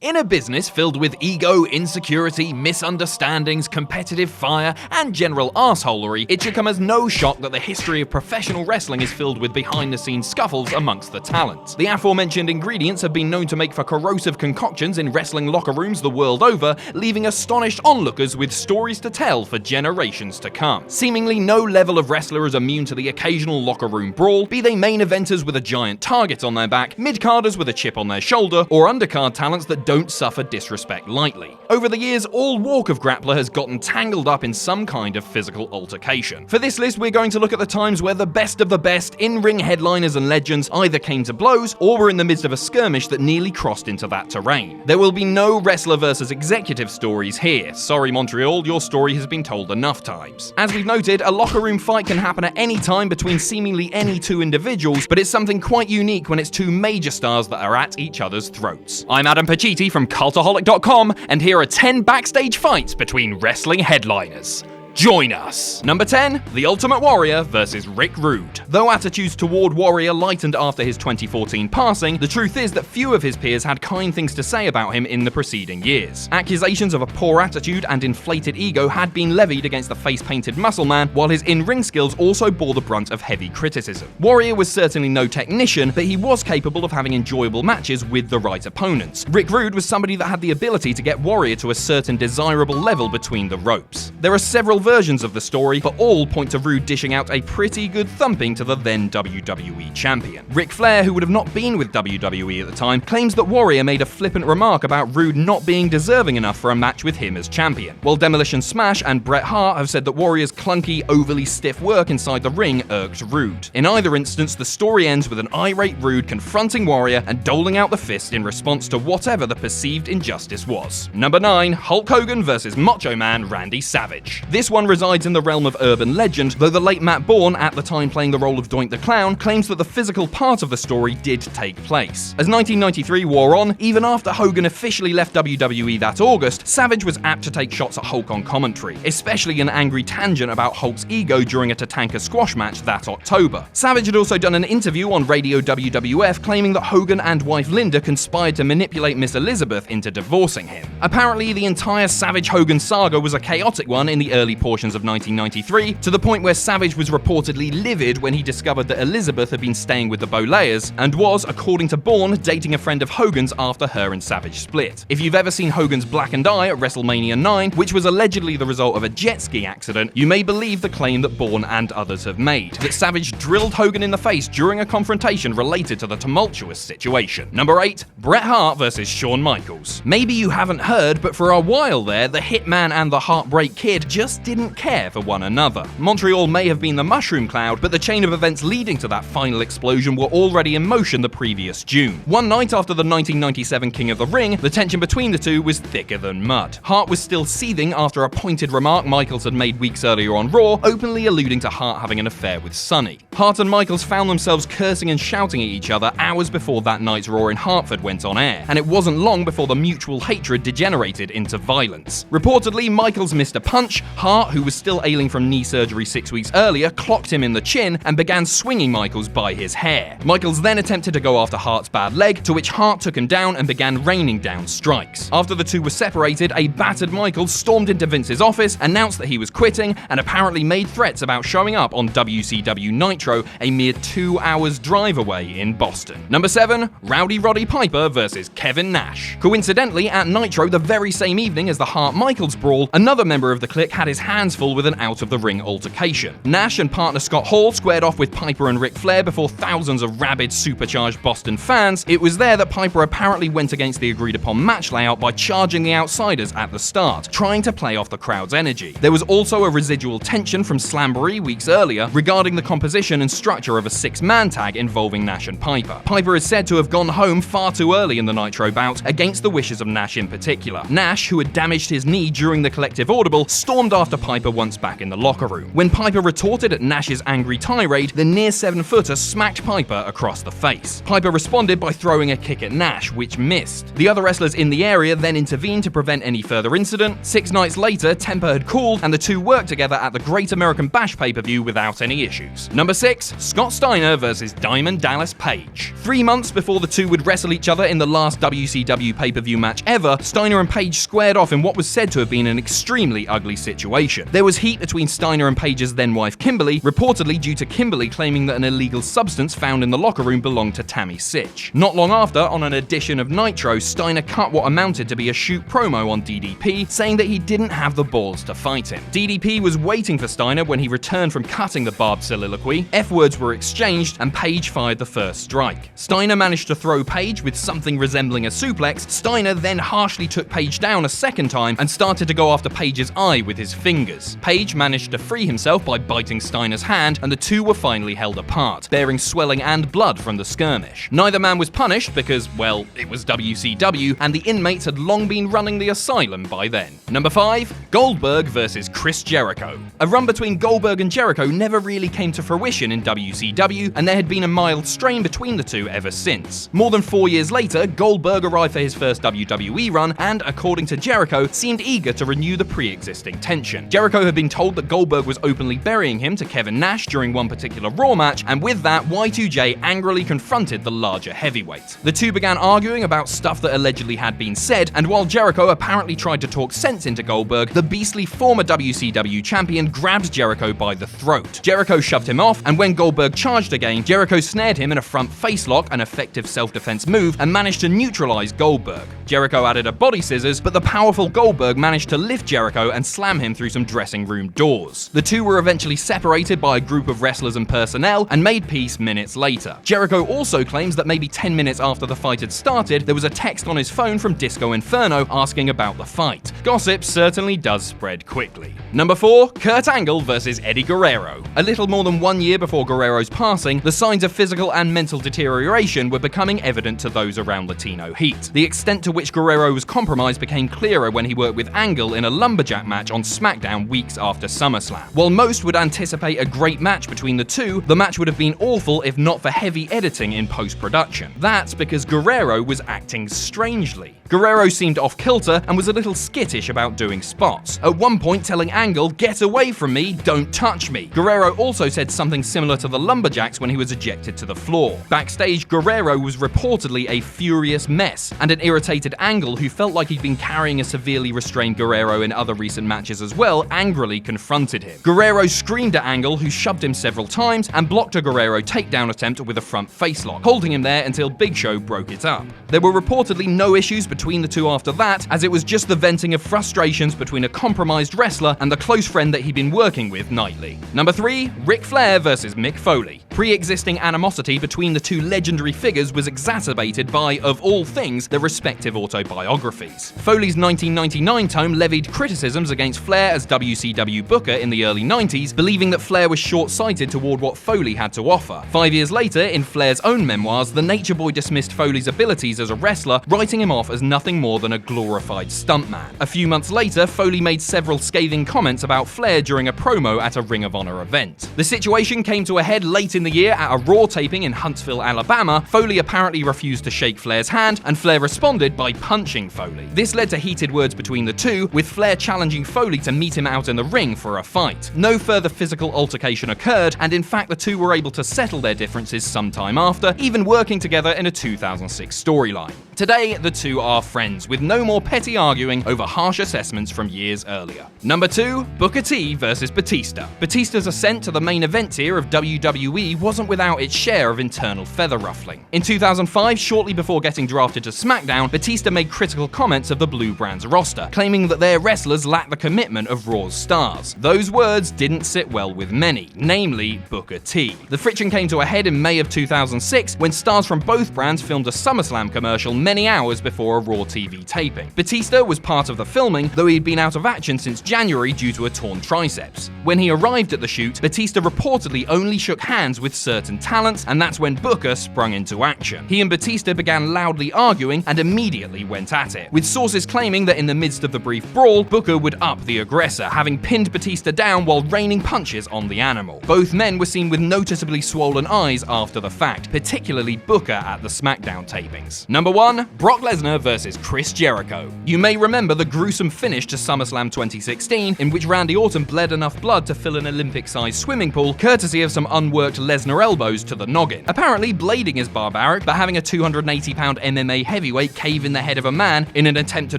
In a business filled with ego, insecurity, misunderstandings, competitive fire, and general assholery, it should come as no shock that the history of professional wrestling is filled with behind-the-scenes scuffles amongst the talent. The aforementioned ingredients have been known to make for corrosive concoctions in wrestling locker rooms the world over, leaving astonished onlookers with stories to tell for generations to come. Seemingly no level of wrestler is immune to the occasional locker room brawl, be they main eventers with a giant target on their back, mid-carders with a chip on their shoulder, or undercard talents that don't suffer disrespect lightly. Over the years, all walk of grappler has gotten tangled up in some kind of physical altercation. For this list, we're going to look at the times where the best of the best in-ring headliners and legends either came to blows or were in the midst of a skirmish that nearly crossed into that terrain. There will be no wrestler versus executive stories here. Sorry, Montreal, your story has been told enough times. As we've noted, a locker room fight can happen at any time between seemingly any two individuals, but it's something quite unique when it's two major stars that are at each other's throats. I'm Adam Pacitti from Cultaholic.com, and here are 10 backstage fights between wrestling headliners. Join us! Number 10, The Ultimate Warrior versus Rick Rude. Though attitudes toward Warrior lightened after his 2014 passing, the truth is that few of his peers had kind things to say about him in the preceding years. Accusations of a poor attitude and inflated ego had been levied against the face-painted muscle man, while his in-ring skills also bore the brunt of heavy criticism. Warrior was certainly no technician, but he was capable of having enjoyable matches with the right opponents. Rick Rude was somebody that had the ability to get Warrior to a certain desirable level between the ropes. There are several versions of the story, but all point to Rude dishing out a pretty good thumping to the then WWE champion. Ric Flair, who would have not been with WWE at the time, claims that Warrior made a flippant remark about Rude not being deserving enough for a match with him as champion, while Demolition Smash and Bret Hart have said that Warrior's clunky, overly stiff work inside the ring irked Rude. In either instance, the story ends with an irate Rude confronting Warrior and doling out the fist in response to whatever the perceived injustice was. Number 9, Hulk Hogan versus Macho Man Randy Savage. This one resides in the realm of urban legend, though the late Matt Bourne, at the time playing the role of Doink the Clown, claims that the physical part of the story did take place. As 1993 wore on, even after Hogan officially left WWE that August, Savage was apt to take shots at Hulk on commentary, especially an angry tangent about Hulk's ego during a Tatanka squash match that October. Savage had also done an interview on Radio WWF claiming that Hogan and wife Linda conspired to manipulate Miss Elizabeth into divorcing him. Apparently, the entire Savage-Hogan saga was a chaotic one in the early portions of 1993, to the point where Savage was reportedly livid when he discovered that Elizabeth had been staying with the Boleyers and was, according to Bourne, dating a friend of Hogan's after her and Savage split. If you've ever seen Hogan's Blackened Eye at WrestleMania 9, which was allegedly the result of a jet ski accident, you may believe the claim that Bourne and others have made, that Savage drilled Hogan in the face during a confrontation related to the tumultuous situation. Number 8, Bret Hart versus Shawn Michaels. Maybe you haven't heard, but for a while there, the Hitman and the Heartbreak Kid just didn't care for one another. Montreal may have been the mushroom cloud, but the chain of events leading to that final explosion were already in motion the previous June. One night after the 1997 King of the Ring, the tension between the two was thicker than mud. Hart was still seething after a pointed remark Michaels had made weeks earlier on Raw, openly alluding to Hart having an affair with Sonny. Hart and Michaels found themselves cursing and shouting at each other hours before that night's Raw in Hartford went on air, and it wasn't long before the mutual hatred degenerated into violence. Reportedly, Michaels missed a punch. Hart, who was still ailing from knee surgery 6 weeks earlier, clocked him in the chin and began swinging Michaels by his hair. Michaels then attempted to go after Hart's bad leg, to which Hart took him down and began raining down strikes. After the two were separated, a battered Michaels stormed into Vince's office, announced that he was quitting, and apparently made threats about showing up on WCW Nitro, a mere 2 hours drive away in Boston. Number 7, Roddy Piper versus Kevin Nash. Coincidentally, at Nitro the very same evening as the Hart-Michaels brawl, another member of the Clique had his hands full with an out-of-the-ring altercation. Nash and partner Scott Hall squared off with Piper and Ric Flair before thousands of rabid, supercharged Boston fans. It was there that Piper apparently went against the agreed-upon match layout by charging the outsiders at the start, trying to play off the crowd's energy. There was also a residual tension from Slamboree weeks earlier regarding the composition and structure of a 6-man tag involving Nash and Piper. Piper is said to have gone home far too early in the Nitro bout, against the wishes of Nash in particular. Nash, who had damaged his knee during the collective audible, stormed after after Piper once back in the locker room. When Piper retorted at Nash's angry tirade, the near 7-footer smacked Piper across the face. Piper responded by throwing a kick at Nash, which missed. The other wrestlers in the area then intervened to prevent any further incident. 6 nights later, temper had cooled, and the two worked together at the Great American Bash pay-per-view without any issues. Number 6, Scott Steiner versus Diamond Dallas Page. 3 months before the two would wrestle each other in the last WCW pay-per-view match ever, Steiner and Page squared off in what was said to have been an extremely ugly situation. There was heat between Steiner and Page's then-wife Kimberly, reportedly due to Kimberly claiming that an illegal substance found in the locker room belonged to Tammy Sitch. Not long after, on an edition of Nitro, Steiner cut what amounted to be a shoot promo on DDP, saying that he didn't have the balls to fight him. DDP was waiting for Steiner when he returned from cutting the barbed soliloquy. F-words were exchanged, and Page fired the first strike. Steiner managed to throw Page with something resembling a suplex. Steiner then harshly took Page down a second time and started to go after Page's eye with his fingers. Page managed to free himself by biting Steiner's hand, and the two were finally held apart, bearing swelling and blood from the skirmish. Neither man was punished because, well, it was WCW, and the inmates had long been running the asylum by then. Number 5, Goldberg versus Chris Jericho. A run between Goldberg and Jericho never really came to fruition in WCW, and there had been a mild strain between the two ever since. More than 4 years later, Goldberg arrived for his first WWE run, and, according to Jericho, seemed eager to renew the pre-existing tension. Jericho had been told that Goldberg was openly burying him to Kevin Nash during one particular Raw match, and with that, Y2J angrily confronted the larger heavyweight. The two began arguing about stuff that allegedly had been said, and while Jericho apparently tried to talk sense into Goldberg, the beastly former WCW champion grabbed Jericho by the throat. Jericho shoved him off, and when Goldberg charged again, Jericho snared him in a front facelock, an effective self-defense move, and managed to neutralize Goldberg. Jericho added a body scissors, but the powerful Goldberg managed to lift Jericho and slam him through some dressing room doors. The two were eventually separated by a group of wrestlers and personnel and made peace minutes later. Jericho also claims that maybe 10 minutes after the fight had started, there was a text on his phone from Disco Inferno asking about the fight. Gossip certainly does spread quickly. Number 4, Kurt Angle versus Eddie Guerrero. A little more than 1 year before Guerrero's passing, the signs of physical and mental deterioration were becoming evident to those around Latino heat. The extent to which Guerrero was compromised became clearer when he worked with Angle in a lumberjack match on SmackDown weeks after SummerSlam. While most would anticipate a great match between the two, the match would have been awful if not for heavy editing in post-production. That's because Guerrero was acting strangely. Guerrero seemed off kilter and was a little skittish about doing spots. At one point telling Angle, "Get away from me, don't touch me." Guerrero also said something similar to the Lumberjacks when he was ejected to the floor. Backstage, Guerrero was reportedly a furious mess, and an irritated Angle, who felt like he'd been carrying a severely restrained Guerrero in other recent matches as well, angrily confronted him. Guerrero screamed at Angle, who shoved him several times and blocked a Guerrero takedown attempt with a front facelock, holding him there until Big Show broke it up. There were reportedly no issues between the two after that, as it was just the venting of frustrations between a compromised wrestler and the close friend that he'd been working with nightly. Number 3, Ric Flair versus Mick Foley. Pre-existing animosity between the two legendary figures was exacerbated by, of all things, their respective autobiographies. Foley's 1999 tome levied criticisms against Flair as WCW booker in the early 90s, believing that Flair was short-sighted toward what Foley had to offer. 5 years later, in Flair's own memoirs, the Nature Boy dismissed Foley's abilities as a wrestler, writing him off as nothing more than a glorified stuntman. A few months later, Foley made several scathing comments about Flair during a promo at a Ring of Honor event. The situation came to a head late in the year at a Raw taping in Huntsville, Alabama. Foley apparently refused to shake Flair's hand, and Flair responded by punching Foley. This led to heated words between the two, with Flair challenging Foley to meet him out in the ring for a fight. No further physical altercation occurred, and in fact the two were able to settle their differences sometime after, even working together in a 2006 storyline. Today, the two are friends, with no more petty arguing over harsh assessments from years earlier. Number 2, Booker T versus Batista. Batista's ascent to the main event tier of WWE wasn't without its share of internal feather ruffling. In 2005, shortly before getting drafted to SmackDown, Batista made critical comments of the Blue Brand's roster, claiming that their wrestlers lacked the commitment of Raw's stars. Those words didn't sit well with many, namely Booker T. The friction came to a head in May of 2006 when stars from both brands filmed a SummerSlam commercial many hours before a Raw TV taping. Batista was part of the filming, though he'd been out of action since January due to a torn triceps. When he arrived at the shoot, Batista reportedly only shook hands with certain talents, and that's when Booker sprung into action. He and Batista began loudly arguing and immediately went at it, with sources claiming that in the midst of the brief brawl, Booker would up the aggressor, having pinned Batista down while raining punches on the animal. Both men were seen with noticeably swollen eyes after the fact, particularly Booker at the SmackDown tapings. Number 1. Brock Lesnar versus Chris Jericho. You may remember the gruesome finish to SummerSlam 2016, in which Randy Orton bled enough blood to fill an Olympic-sized swimming pool, courtesy of some unworked Lesnar elbows to the noggin. Apparently, blading is barbaric, but having a 280-pound MMA heavyweight cave in the head of a man in an attempt to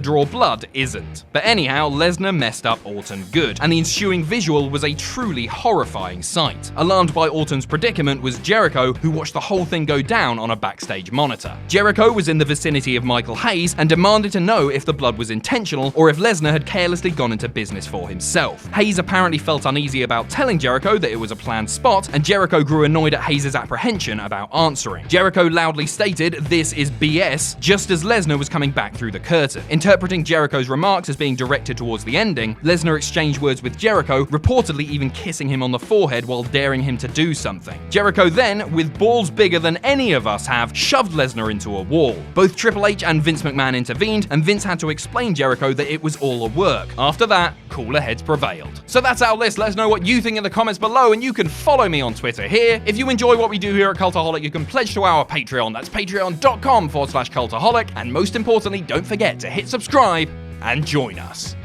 draw blood isn't. But anyhow, Lesnar messed up Orton good, and the ensuing visual was a truly horrifying sight. Alarmed by Orton's predicament was Jericho, who watched the whole thing go down on a backstage monitor. Jericho was in the vicinity of Michael Hayes and demanded to know if the blood was intentional or if Lesnar had carelessly gone into business for himself. Hayes apparently felt uneasy about telling Jericho that it was a planned spot, and Jericho grew annoyed at Hayes' apprehension about answering. Jericho loudly stated, "This is BS," just as Lesnar was coming back through the curtain. Interpreting Jericho's remarks as being directed towards the ending, Lesnar exchanged words with Jericho, reportedly even kissing him on the forehead while daring him to do something. Jericho then, with balls bigger than any of us have, shoved Lesnar into a wall. Both Triple H and Vince McMahon intervened, and Vince had to explain Jericho that it was all a work. After that, cooler heads prevailed. So that's our list. Let us know what you think in the comments below, and you can follow me on Twitter here. If you enjoy what we do here at Cultaholic, you can pledge to our Patreon. That's patreon.com/Cultaholic. And most importantly, don't forget to hit subscribe and join us.